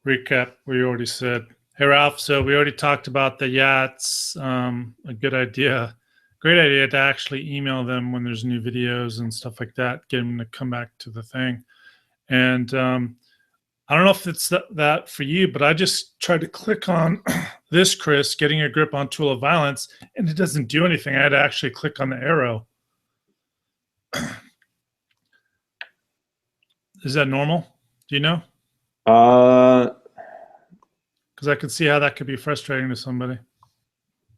recap we already said. Hey, Ralph, so we already talked about the, yeah, it's a good idea. Great idea to actually email them when there's new videos and stuff like that, get them to come back to the thing. And I don't know if it's that for you, but I just tried to click on this, Chris, getting a grip on Tool of Violence, and it doesn't do anything. I had to actually click on the arrow. Is that normal? Do you know? Because I could see how that could be frustrating to somebody.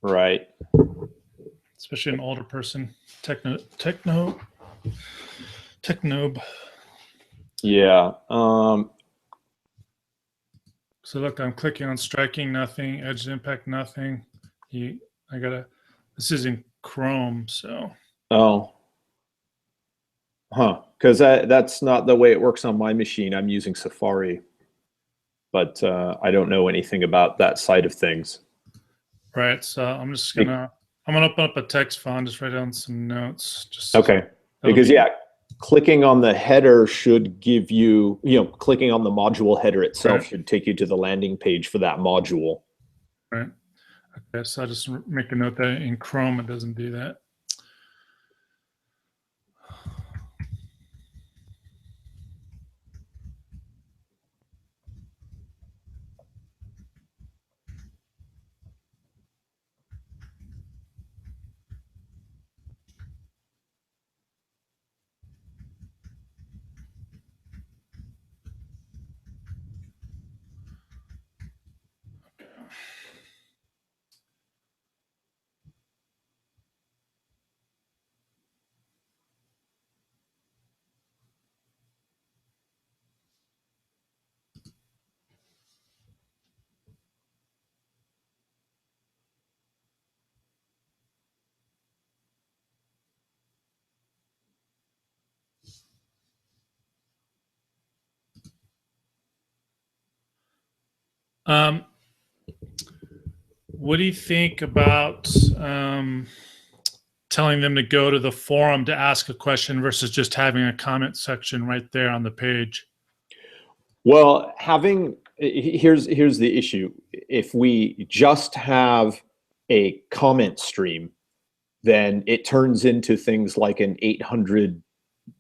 Right. Especially an older person. Technobe. Yeah. So look, I'm clicking on striking, nothing. Edge impact, nothing. This is in Chrome, so. Oh. Huh. Because that's not the way it works on my machine. I'm using Safari. But I don't know anything about that side of things. Right. So I'm just gonna open up a text file and just write down some notes. Okay. Because clicking on the header should give you, clicking on the module header itself should take you to the landing page for that module. Right. Okay. So I just make a note that in Chrome it doesn't do that. What do you think about telling them to go to the forum to ask a question versus just having a comment section right there on the page? Well, here's the issue. If we just have a comment stream, then it turns into things like an 800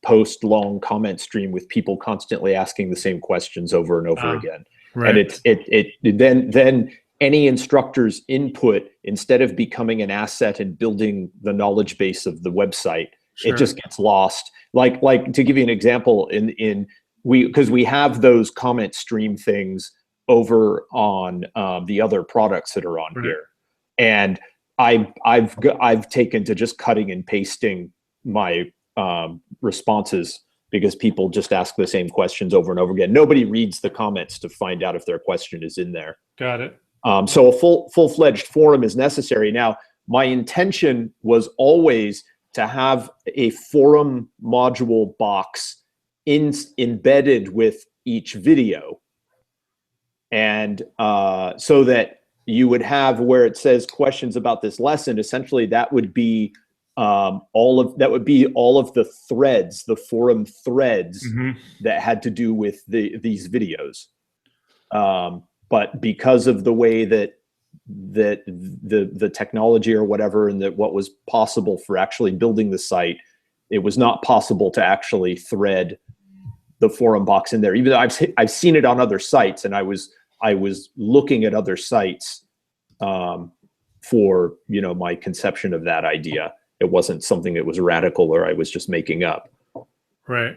post long comment stream with people constantly asking the same questions over and over again. Right. And then any instructor's input, instead of becoming an asset and building the knowledge base of the website, it just gets lost. Like to give you an example, because we have those comment stream things over on the other products that are on here, and I've taken to just cutting and pasting my responses because people just ask the same questions over and over again. Nobody reads the comments to find out if their question is in there. Got it. So a full-fledged forum is necessary. Now, my intention was always to have a forum module box embedded with each video, and so that you would have where it says questions about this lesson. Essentially, that would be all of the threads, the forum threads that had to do with these videos. But because of the way that the technology or whatever, and that what was possible for actually building the site, it was not possible to actually thread the forum box in there. Even though I've seen it on other sites, and I was looking at other sites for my conception of that idea. It wasn't something that was radical or I was just making up. Right.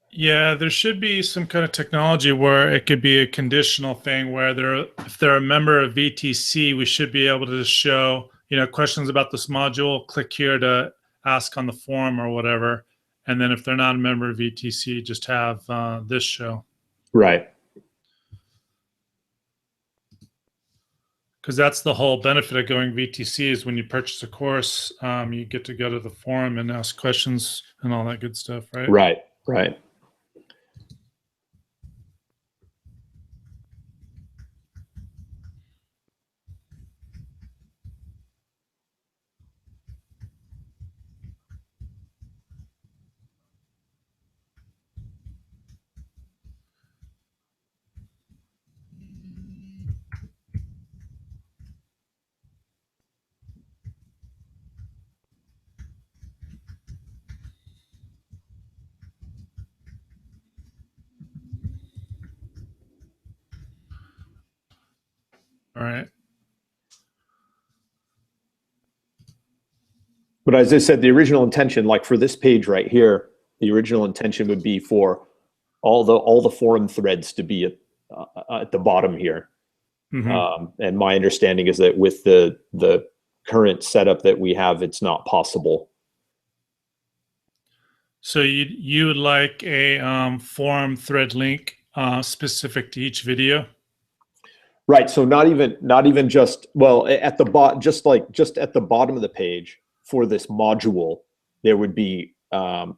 Yeah, there should be some kind of technology where it could be a conditional thing where if they're a member of VTC, we should be able to just show, questions about this module, click here to ask on the forum or whatever. And then if they're not a member of VTC, just have this show. Right. Because that's the whole benefit of going VTC is when you purchase a course, you get to go to the forum and ask questions and all that good stuff, right? Right. All right. But as I said, the original intention, like for this page right here, the original intention would be for all the forum threads to be at the bottom here. Mm-hmm. And my understanding is that with the current setup that we have, it's not possible. So you would like a forum thread link specific to each video? Right. So not even just, well, at the just at the bottom of the page for this module, there would be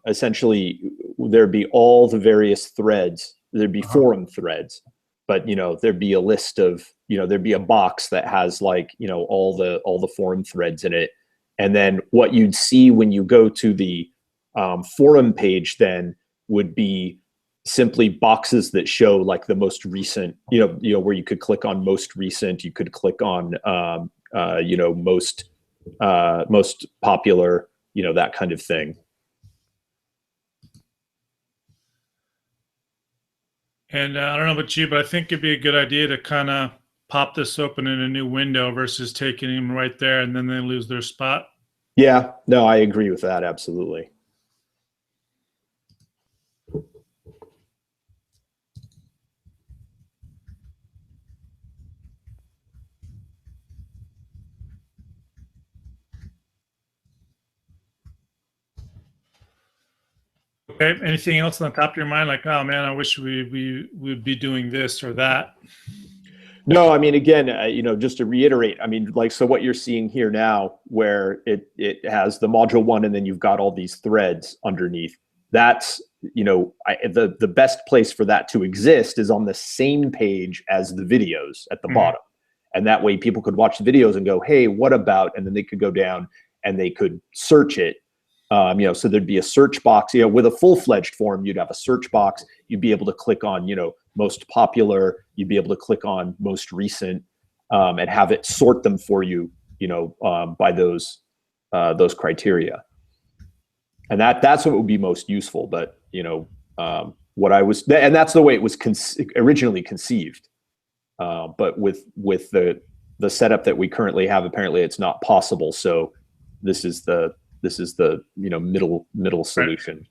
essentially there'd be all the various threads. There'd be forum threads, but there'd be a list of there'd be a box that has like all the forum threads in it, and then what you'd see when you go to the forum page then would be simply boxes that show like the most recent, where you could click on most recent, you could click on most popular, that kind of thing. And I don't know about you, but I think it'd be a good idea to kind of pop this open in a new window versus taking them right there and then they lose their spot. Yeah, no, I agree with that. Absolutely. Okay. Anything else on the top of your mind? Like, oh man, I wish we would be doing this or that. No, I mean, again, just to reiterate, I mean, like, so what you're seeing here now, where it has the module one, and then you've got all these threads underneath. That's the best place for that to exist is on the same page as the videos at the bottom, and that way people could watch the videos and go, hey, what about? And then they could go down and they could search it. So there'd be a search box. With a full-fledged forum, you'd have a search box. You'd be able to click on, most popular. You'd be able to click on most recent, and have it sort them for you, by those criteria. And that's what would be most useful. But what I was, and that's the way it was originally conceived. But with the setup that we currently have, apparently it's not possible. So this is the middle solution. Right.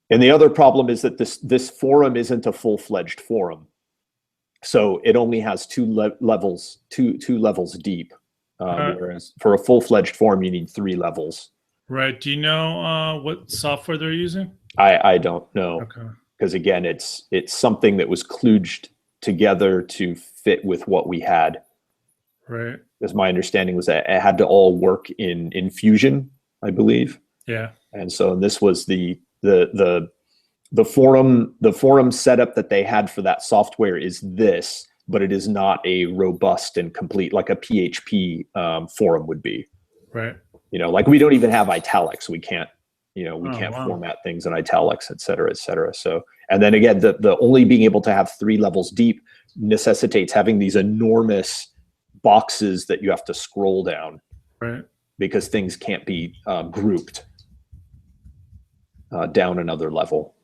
And the other problem is that this forum isn't a full-fledged forum, so it only has two levels deep, whereas for a full-fledged forum you need 3 levels. Right. Do you know what software they're using? I don't know. Okay. Because again, it's something that was kludged together to fit with what we had. Right. As my understanding was that it had to all work in Fusion, I believe. Yeah. And so this was the forum setup that they had for that software is this, but it is not a robust and complete like a PHP forum would be. Right. Like we don't even have italics. We can't, can't format things in italics, et cetera, et cetera. So, and then again, the only being able to have 3 levels deep necessitates having these enormous boxes that you have to scroll down, right? Because things can't be grouped down another level.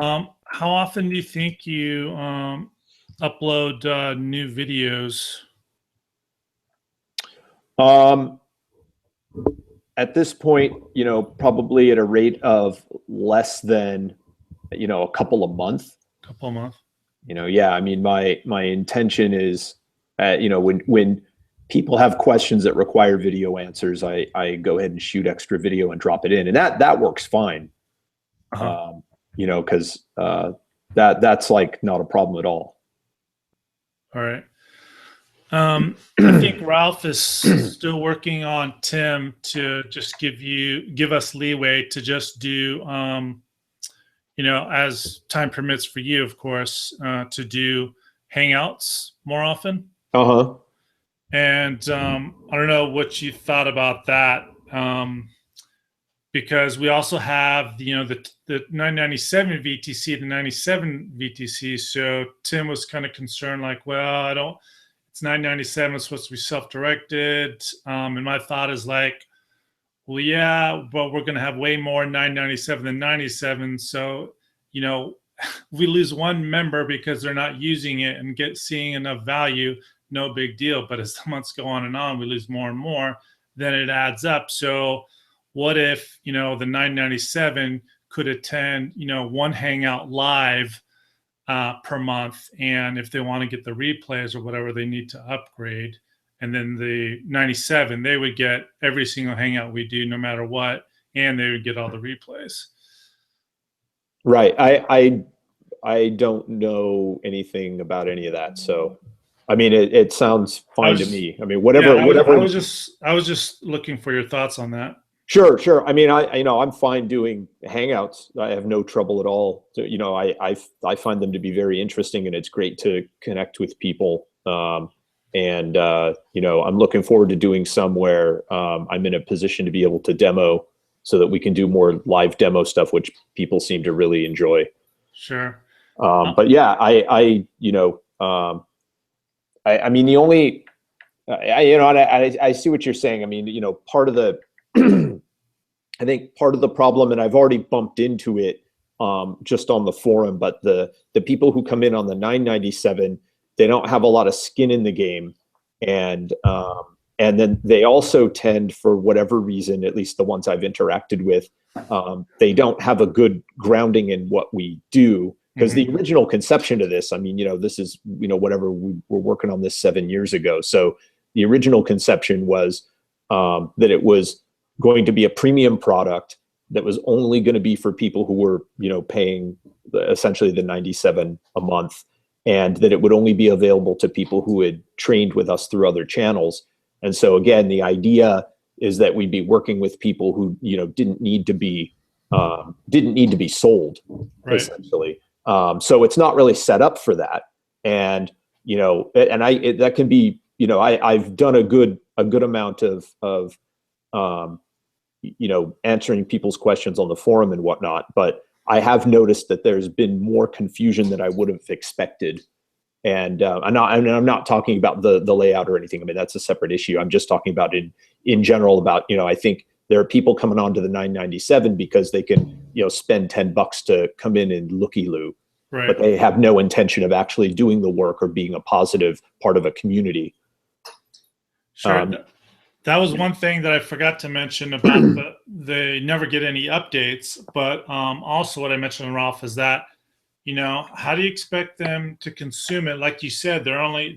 How often do you think you upload new videos? At this point, probably at a rate of less than, a couple of months. Couple of months. Yeah. I mean, my intention is, when people have questions that require video answers, I go ahead and shoot extra video and drop it in, and that works fine. Because that's like not a problem at all. All right. I think Ralph is still working on Tim to just give us leeway to just do, as time permits for you, of course, to do Hangouts more often. And I don't know what you thought about that, because we also have the 997 VTC, the 97 VTC. So Tim was kind of concerned, like, well, it's 997. It's supposed to be self-directed. And my thought is like, well, yeah, but we're going to have way more 997 than 97. So, we lose one member because they're not using it and seeing enough value, no big deal. But as the months go on and on, we lose more and more, then it adds up. So what if, the 997 could attend, one Hangout live per month. And if they want to get the replays or whatever, they need to upgrade. And then the 97, they would get every single Hangout we do, no matter what, and they would get all the replays. Right. I don't know anything about any of that. So, I mean, it sounds fine to me. I mean, whatever. I was just looking for your thoughts on that. Sure. I mean, I'm fine doing Hangouts. I have no trouble at all. So, I find them to be very interesting, and it's great to connect with people. And I'm looking forward to doing some where I'm in a position to be able to demo, so that we can do more live demo stuff, which people seem to really enjoy. Sure. But yeah, I mean, the only, I see what you're saying. I mean, part of the, I think part of the problem, and I've already bumped into it just on the forum, but the people who come in on the 997, they don't have a lot of skin in the game. And then they also tend, for whatever reason, at least the ones I've interacted with, they don't have a good grounding in what we do. Because the original conception of this, I mean, this is, whatever, we were working on this 7 years ago. So the original conception was that it was going to be a premium product that was only going to be for people who were, paying essentially the 97 a month, and that it would only be available to people who had trained with us through other channels. And so again, the idea is that we'd be working with people who, didn't need to be sold, right, essentially. So it's not really set up for that. And, that can be, I've done a good amount of answering people's questions on the forum and whatnot, but I have noticed that there's been more confusion than I would have expected. And I'm not talking about the layout or anything. I mean, that's a separate issue. I'm just talking about in general about, I think there are people coming on to the 997 because they can, spend $10 to come in and looky-loo, right, but they have no intention of actually doing the work or being a positive part of a community. Sure. That was one thing that I forgot to mention about they never get any updates. But also what I mentioned, Ralph, is that, how do you expect them to consume it? Like you said, they're only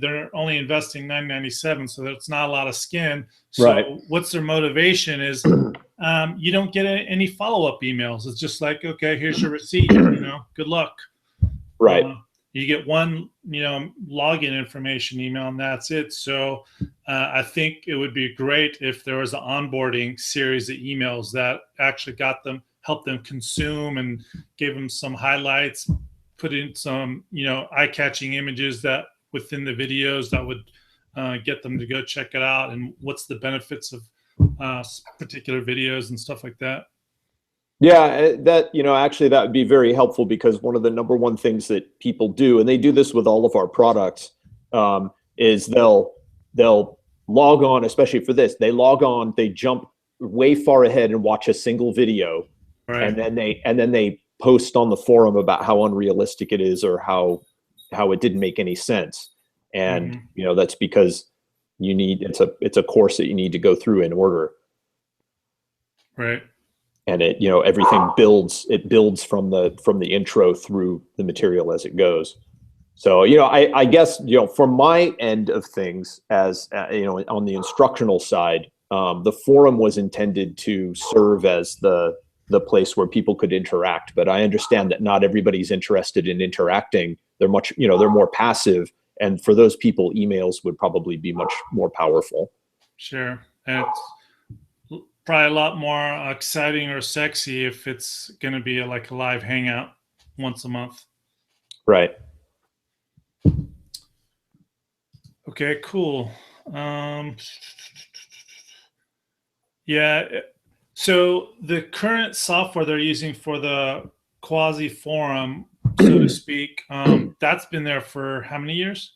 investing $997, so that's not a lot of skin. So right, what's their motivation is you don't get any follow-up emails. It's just like, okay, here's your receipt, good luck. Right. You get one, login information email, and that's it. So I think it would be great if there was an onboarding series of emails that actually helped them consume and gave them some highlights, put in some, eye-catching images that within the videos that would get them to go check it out, and what's the benefits of particular videos and stuff like that. Yeah, that, actually that would be very helpful, because one of the number one things that people do, and they do this with all of our products, is they'll log on, especially for this, they log on, they jump way far ahead and watch a single video, right, and then they post on the forum about how unrealistic it is, or how it didn't make any sense. And that's because it's a course that you need to go through in order. Right. And it, everything builds from the intro through the material as it goes. So, I guess, from my end of things, as on the instructional side, the forum was intended to serve as the place where people could interact. But I understand that not everybody's interested in interacting. They're they're more passive. And for those people, emails would probably be much more powerful. Sure. And it's probably a lot more exciting or sexy if it's going to be like a live hangout once a month. Right. Okay, cool. Yeah. So the current software they're using for the quasi forum, so to speak, that's been there for how many years?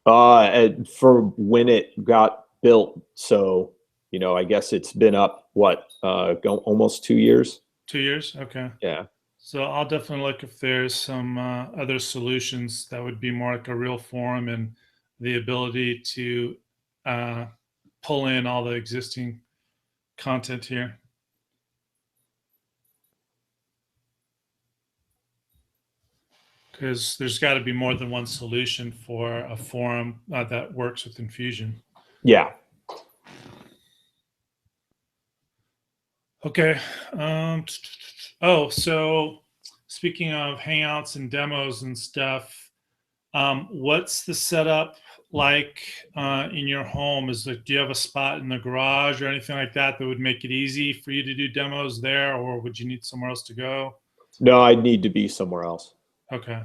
And for when it got built. So, I guess it's been up, what, almost 2 years? 2 years? Okay. Yeah. So I'll definitely look if there's some other solutions that would be more like a real forum and the ability to uh, pull in all the existing content here. Because there's got to be more than one solution for a forum that works with Infusion. Yeah. Okay. Oh, so speaking of Hangouts and demos and stuff, what's the setup like in your home? Do you have a spot in the garage or anything like that that would make it easy for you to do demos there, or would you need somewhere else to go? No, I'd need to be somewhere else. Okay.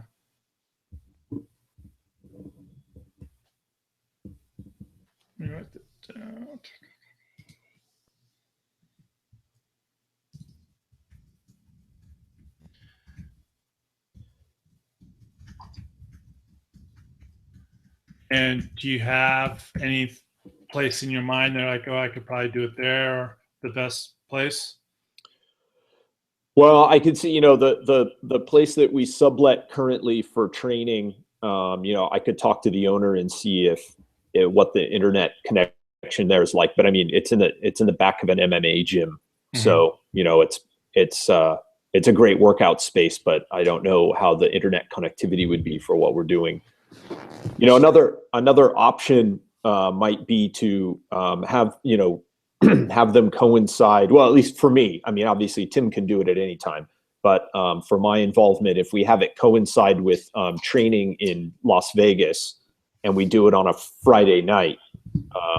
Let me write that down. And do you have any place in your mind that like, oh, I could probably do it there, or the best place? Well, I could see, the place that we sublet currently for training. I could talk to the owner and see if what the internet connection there is like. But I mean, it's in the back of an MMA gym, so it's a great workout space. But I don't know how the internet connectivity would be for what we're doing. Another option might be to have have them coincide. Well, at least for me. I mean, obviously Tim can do it at any time, but for my involvement, if we have it coincide with training in Las Vegas, and we do it on a Friday night,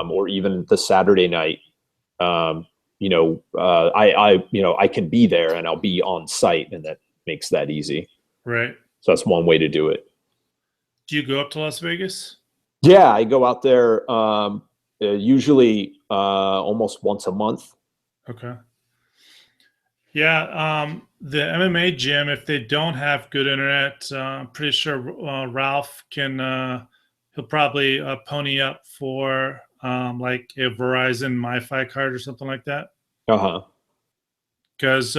or even the Saturday night, I can be there and I'll be on site, and that makes that easy. Right. So that's one way to do it. Do you go up to Las Vegas? Yeah, I go out there usually almost once a month. Okay. Yeah, the MMA gym, if they don't have good internet, I'm pretty sure Ralph can, he'll probably pony up for like a Verizon MiFi card or something like that. Uh-huh. Because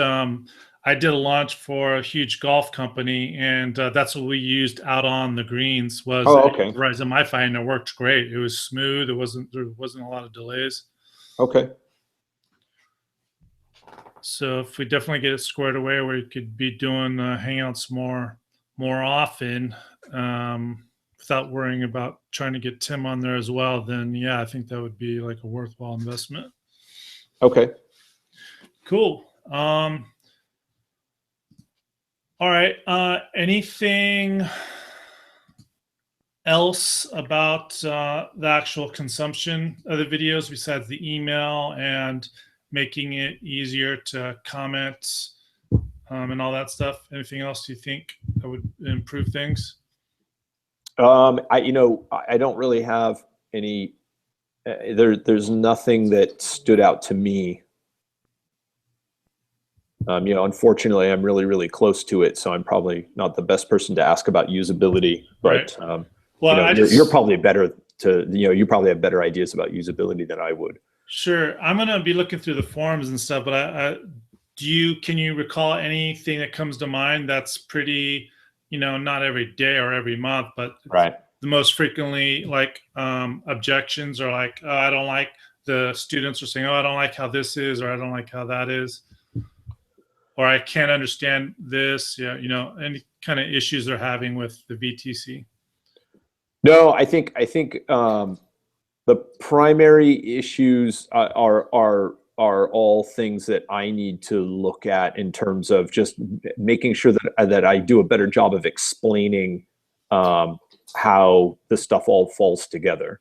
I did a launch for a huge golf company, and that's what we used out on the greens was okay. Verizon MiFi, and it worked there was smooth. There wasn't a lot of delays. Okay. So if we definitely get it squared away where you could be doing Hangouts more often, without worrying about trying to get Tim on there as well, then yeah, I think that would be like a worthwhile investment. Okay. Cool. All right. Anything else about the actual consumption of the videos besides the email and making it easier to comment and all that stuff? Anything else you think that would improve things? I don't really have any. There's nothing that stood out to me. Unfortunately, I'm really, really close to it, so I'm probably not the best person to ask about usability. But right. Well, you're probably better to. You probably have better ideas about usability than I would. Sure, I'm gonna be looking through the forums and stuff, but can you recall anything that comes to mind that's pretty, not every day or every month, but right. The most frequently like objections are like, oh, I don't like, the students are saying, oh, I don't like how this is, or I don't like how that is, or I can't understand this. Yeah, any kind of issues they're having with the VTC. No, I think the primary issues are all things that I need to look at in terms of just making sure that I do a better job of explaining how the stuff all falls together.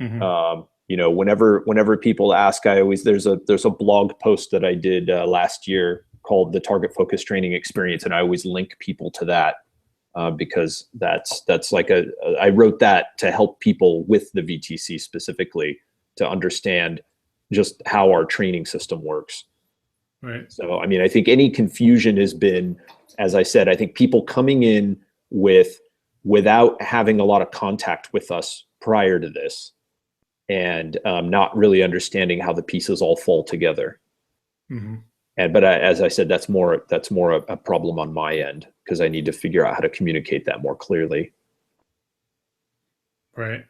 Mm-hmm. Whenever people ask, there's a blog post that I did last year called the Target Focus Training Experience, and I always link people to that because that's like I wrote that to help people with the VTC specifically to understand just how our training system works. Right. So, I mean, I think any confusion has been, as I said, I think people coming in with without having a lot of contact with us prior to this, and not really understanding how the pieces all fall together. Mm-hmm. But as I said, that's more a problem on my end, because I need to figure out how to communicate that more clearly. Right.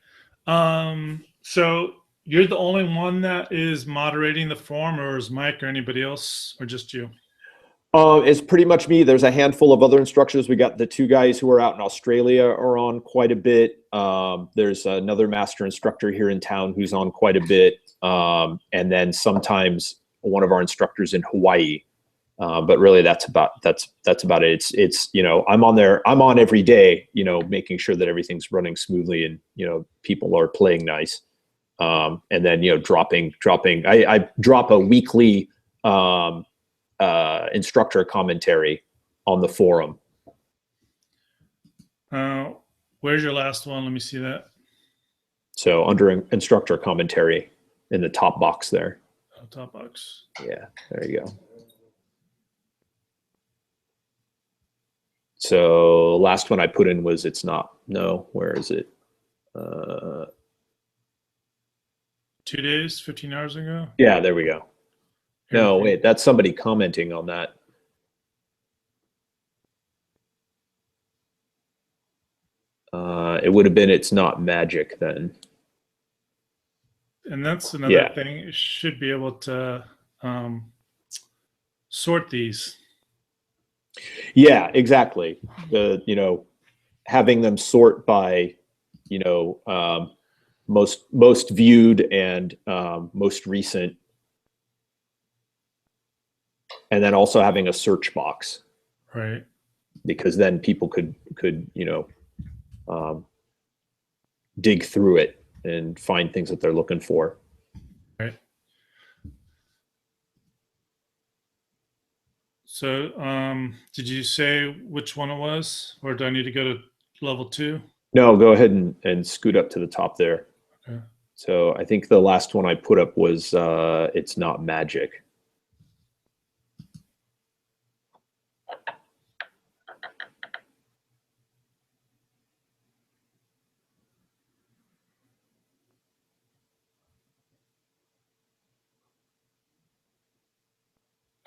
So you're the only one that is moderating the forum, or is Mike or anybody else, or just you? It's pretty much me. There's a handful of other instructors. We got the two guys who are out in Australia are on quite a bit. There's another master instructor here in town who's on quite a bit. And then sometimes one of our instructors in Hawaii. But really that's about it. It's, you know, I'm on every day, you know, making sure that everything's running smoothly and, you know, people are playing nice. And then, you know, I drop a weekly, instructor commentary on the forum. Where's your last one? Let me see that. So under instructor commentary in the top box there. Oh, top box. Yeah, there you go. So last one I put in was where is it? 2 days, 15 hours ago. Yeah, there we go. No, wait, that's somebody commenting on that. It would have been It's Not Magic then. And that's another thing. It should be able to sort these. Yeah, exactly. You know, having them sort by, you know, most viewed and most recent, and then also having a search box, right? Because then people could you know, dig through it and find things that they're looking for. Right. So, did you say which one it was, or do I need to go to level 2? No, go ahead and scoot up to the top there. Okay. So I think the last one I put up was It's Not Magic.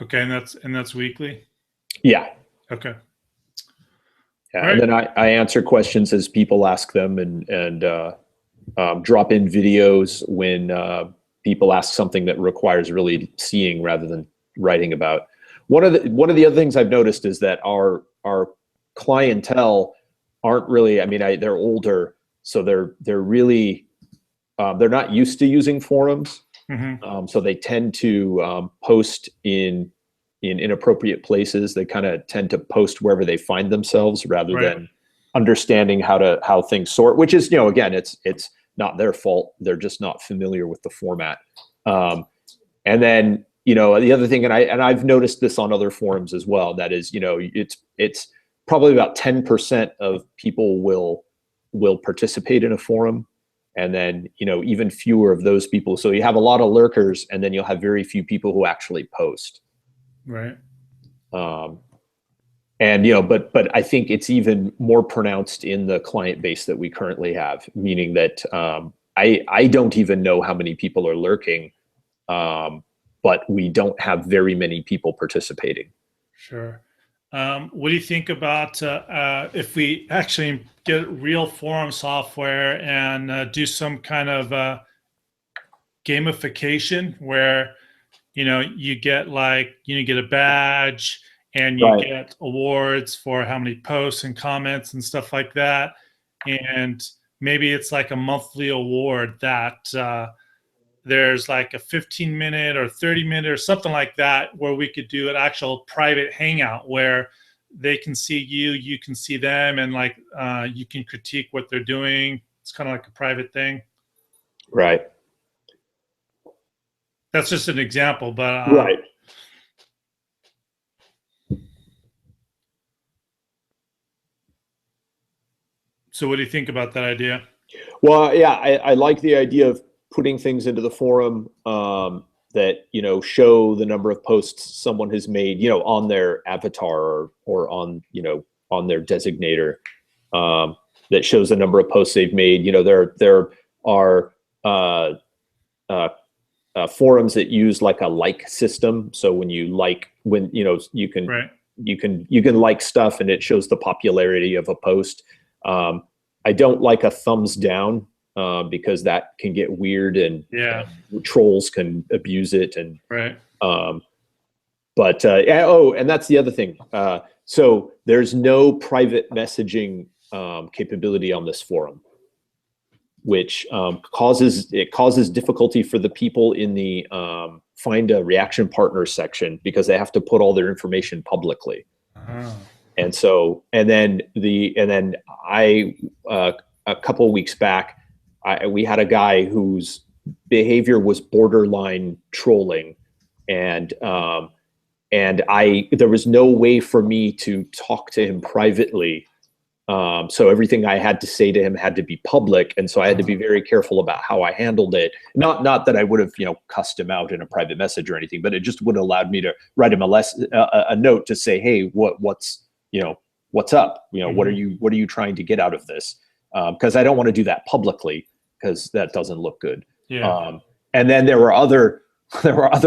Okay, and that's weekly? Yeah. Okay. Yeah, right. And then I answer questions as people ask them, and drop in videos when people ask something that requires really seeing rather than writing about. One of the other things I've noticed is that our clientele aren't really, I mean, they're older, so they're really they're not used to using forums. Mm-hmm. So they tend to post in inappropriate places. They kind of tend to post wherever they find themselves rather than understanding how things sort, which is, you know, again, it's not their fault. They're just not familiar with the format. And then, you know, the other thing, and I've noticed this on other forums as well, that is, you know, it's probably about 10% of people will participate in a forum. And then, you know, even fewer of those people. So you have a lot of lurkers, and then you'll have very few people who actually post. Right. And, you know, but I think it's even more pronounced in the client base that we currently have, meaning that I don't even know how many people are lurking, but we don't have very many people participating. Sure. What do you think about if we actually get real forum software and do some kind of gamification where, you know, you get you get a badge and you get awards for how many posts and comments and stuff like that. And maybe it's like a monthly award that there's like a 15-minute or 30-minute or something like that, where we could do an actual private hangout where they can see you can see them, and like you can critique what they're doing. It's kind of like a private thing. Right. That's just an example, but right. So what do you think about that idea? Well, yeah, I like the idea of putting things into the forum that, you know, show the number of posts someone has made, you know, on their avatar or on, you know, on their designator. that shows the number of posts they've made. You know, there are forums that use like a like system. So when you like, when you know, you can Right. you can like stuff and it shows the popularity of a post. I don't like a thumbs down because that can get weird and Yeah. trolls can abuse it. And Right. oh, and that's the other thing. So there's no private messaging capability on this forum, which causes difficulty for the people in the find a reaction partner section, because they have to put all their information publicly. Oh. And so, and then I a couple of weeks back, we had a guy whose behavior was borderline trolling, and there was no way for me to talk to him privately. So everything I had to say to him had to be public, and so I had to be very careful about how I handled it. Not that I would have, cussed him out in a private message or anything, but it just would have allowed me to write him a note to say, hey, what's up? What are you trying to get out of this? Because I don't want to do that publicly, because that doesn't look good. Yeah. And then there were other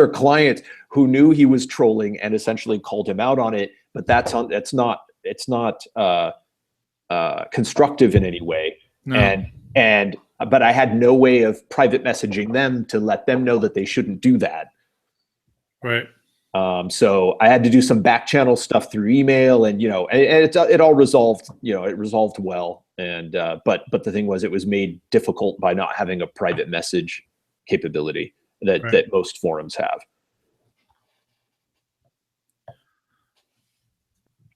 clients who knew he was trolling and essentially called him out on it, but it's not constructive in any way. No. But I had no way of private messaging them to let them know that they shouldn't do that. Right. So I had to do some back channel stuff through email, and it all resolved. It resolved well. And but the thing was, it was made difficult by not having a private message capability that most forums have.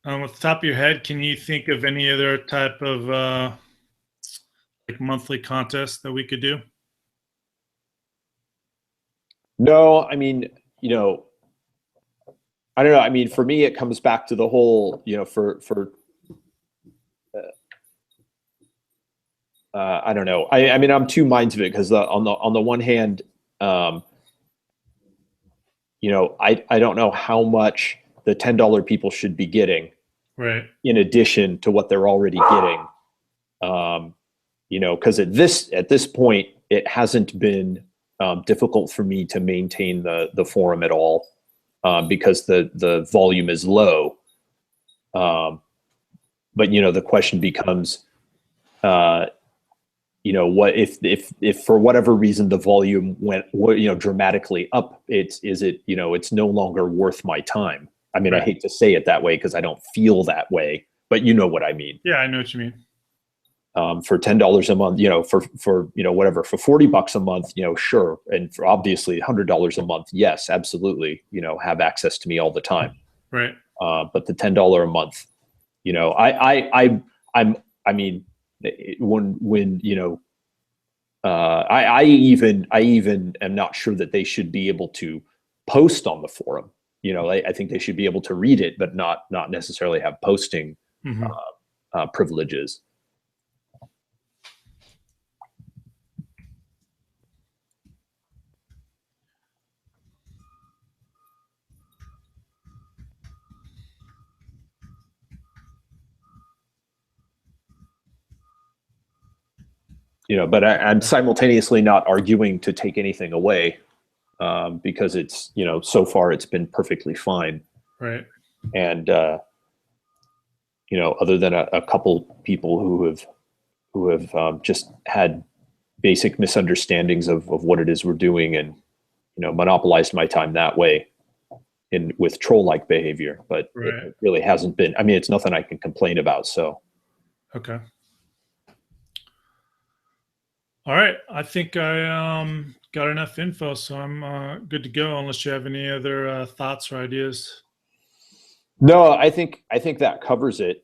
Off the top of your head, can you think of any other type of like monthly contest that we could do? No, I mean, I don't know. I mean, for me, it comes back to the whole, I don't know. I mean, I'm two minds of it, because on the one hand, I don't know how much the $10 people should be getting, right, in addition to what they're already getting. Because at this point, it hasn't been difficult for me to maintain the forum at all, because the volume is low. But the question becomes, what if for whatever reason the volume went dramatically up? It's no longer worth my time. I mean, right. I hate to say it that way because I don't feel that way, but you know what I mean. Yeah, I know what you mean. For $10 a month, for whatever, for $40 a month, sure, and for obviously $100 a month, yes, absolutely, have access to me all the time. Right. But the $10 a month, I mean, when I even am not sure that they should be able to post on the forum. I think they should be able to read it, but not necessarily have posting privileges. But I'm simultaneously not arguing to take anything away, because it's, so far it's been perfectly fine. Right. And, other than a couple people who have just had basic misunderstandings of what it is we're doing, and, monopolized my time that way with troll-like behavior, but it really hasn't been, I mean, it's nothing I can complain about. So. Okay. All right. I think I got enough info, so I'm good to go, unless you have any other thoughts or ideas. No, I think that covers it.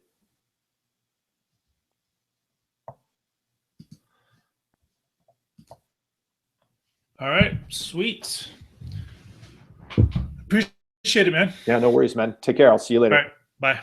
All right. Sweet. Appreciate it, man. Yeah, no worries, man. Take care. I'll see you later. All right. Bye.